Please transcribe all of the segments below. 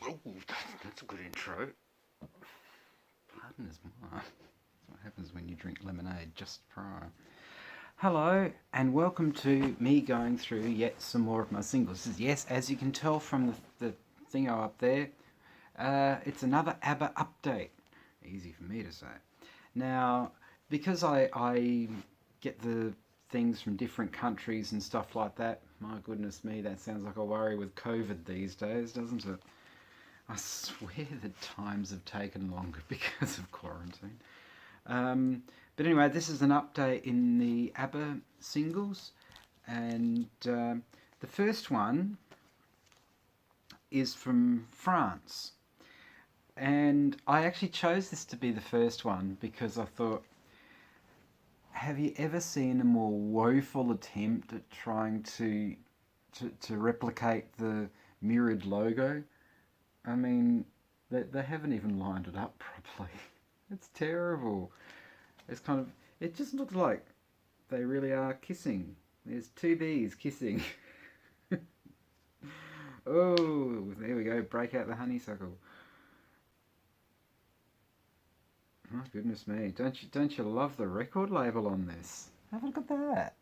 Oh, that's a good intro. Pardon is mine. That's what happens when you drink lemonade just prior. Hello, and welcome to me going through yet some more of my singles. Yes, as you can tell from the thingo up there, it's another ABBA update. Easy for me to say. Now, because I get the things from different countries and stuff like that, my goodness me, that sounds like a worry with COVID these days, doesn't it? I swear the times have taken longer because of quarantine. But anyway, this is an update in the ABBA singles, and the first one is from France. And I actually chose this to be the first one because I thought, have you ever seen a more woeful attempt at trying to replicate the mirrored logo? I mean, they haven't even lined it up properly. It's terrible. It's kind of, it just looks like they really are kissing. There's two bees kissing. Oh, there we go. Break out the honeysuckle. Oh goodness me! Don't you love the record label on this? Have a look at that.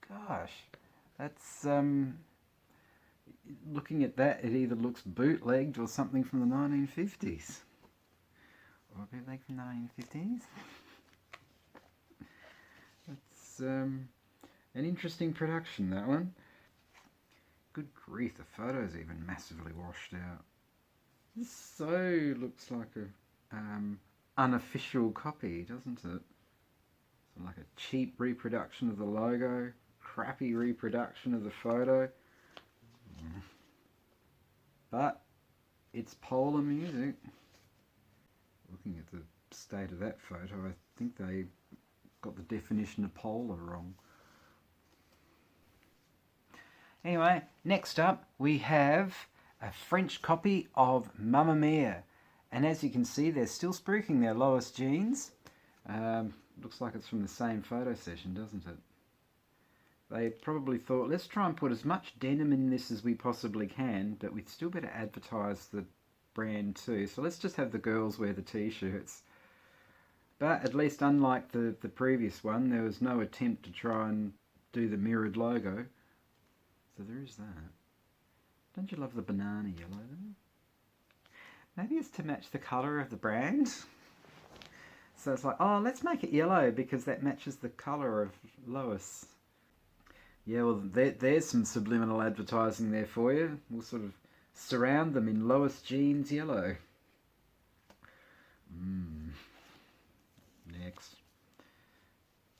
Gosh, that's looking at that, it either looks bootlegged or something from the 1950s. Or a bootleg from the 1950s. It's an interesting production, that one. Good grief, the photo's even massively washed out. This so looks like a unofficial copy, doesn't it? So like a cheap reproduction of the logo, crappy reproduction of the photo. But it's Polar music. Looking at the state of that photo, I think they got the definition of polar wrong. Anyway, next up we have a French copy of Mamma Mia. And as you can see, they're still spruiking their lowest jeans. Looks like it's from the same photo session, doesn't it? They probably thought, let's try and put as much denim in this as we possibly can, but we'd still better advertise the brand too. So let's just have the girls wear the t-shirts. But at least unlike the previous one, there was no attempt to try and do the mirrored logo. So there is that. Don't you love the banana yellow though? Maybe it's to match the colour of the brand. So it's like, oh, let's make it yellow because that matches the colour of Lois. Yeah, well, there's some subliminal advertising there for you. We'll sort of surround them in Lois jeans yellow. Next.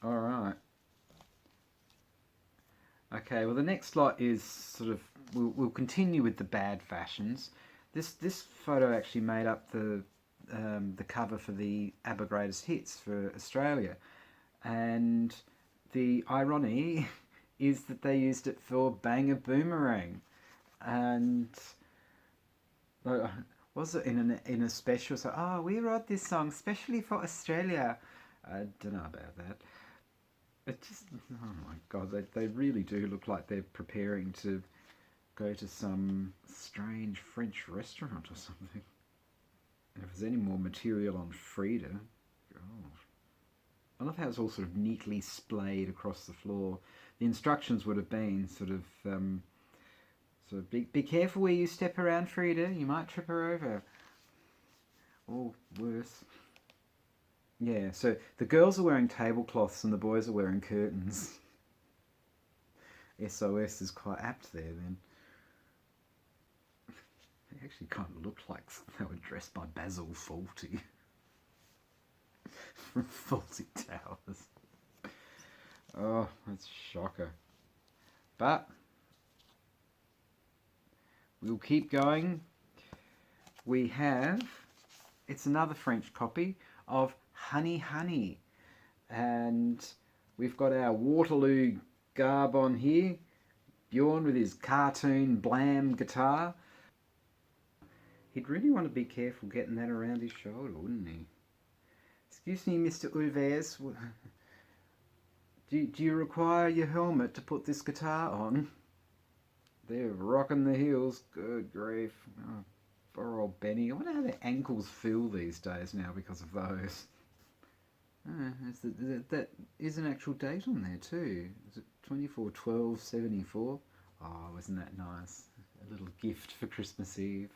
All right. Okay, well, the next lot is sort of, we'll continue with the bad fashions. This photo actually made up the cover for the ABBA Greatest Hits for Australia. And the irony is that they used it for Bang a Boomerang. And was it in a special? So, we wrote this song specially for Australia. I don't know about that. It just, oh my God, they really do look like they're preparing to go to some strange French restaurant or something. And if there's any more material on Frida, gosh. I love how it's all sort of neatly splayed across the floor. The instructions would have been sort of be careful where you step around, Frida. You might trip her over. Or worse. Yeah, so the girls are wearing tablecloths and the boys are wearing curtains. SOS is quite apt there then. They actually kind of look like they were dressed by Basil Fawlty from Fawlty Towers. Oh, that's a shocker. But we'll keep going. We have, it's another French copy of Honey Honey. And we've got our Waterloo garb on here. Bjorn with his cartoon blam guitar. He'd really want to be careful getting that around his shoulder, wouldn't he? Excuse me, Mr. Ulvaeus. Do you require your helmet to put this guitar on? They're rocking the heels. Good grief. Oh, Poor old Benny. I wonder how their ankles feel these days now because of those. That is an actual date on there too. Is it 24/12/74? Oh, isn't that nice? A little gift for Christmas Eve.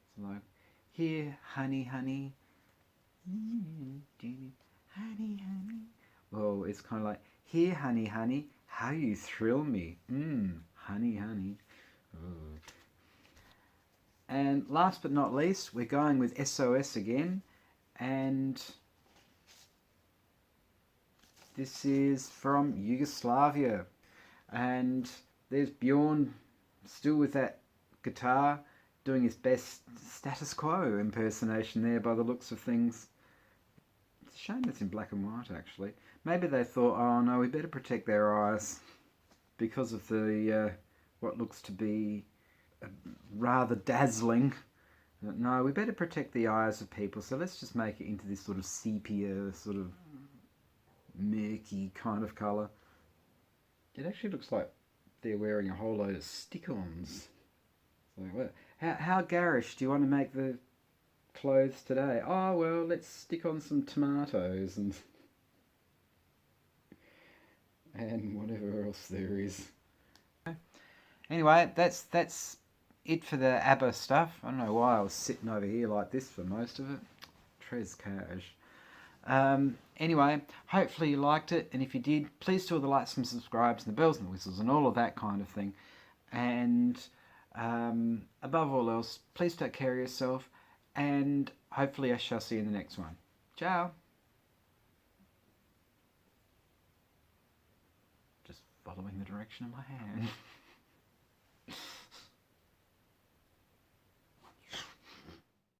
It's like, here, honey, honey. Honey, honey. Well, it's kind of like, here, honey, honey. How you thrill me. Honey, honey. Ooh. And last but not least, we're going with SOS again. And this is from Yugoslavia. And there's Bjorn still with that guitar doing his best status quo impersonation there by the looks of things. It's a shame it's in black and white actually. Maybe they thought, oh no, we better protect their eyes because of the what looks to be rather dazzling. No, we better protect the eyes of people, so let's just make it into this sort of sepia, sort of murky kind of colour. It actually looks like they're wearing a whole load of stick-ons. So, how garish do you want to make the clothes today? Oh, well, let's stick on some tomatoes and whatever else there is. Anyway, that's it for the ABBA stuff. I don't know why I was sitting over here like this for most of it. Tres cash. Anyway, hopefully you liked it, and if you did, please do all the likes and subscribes and the bells and the whistles and all of that kind of thing. And above all else, please take care of yourself, and hopefully I shall see you in the next one. Ciao! Just following the direction of my hand.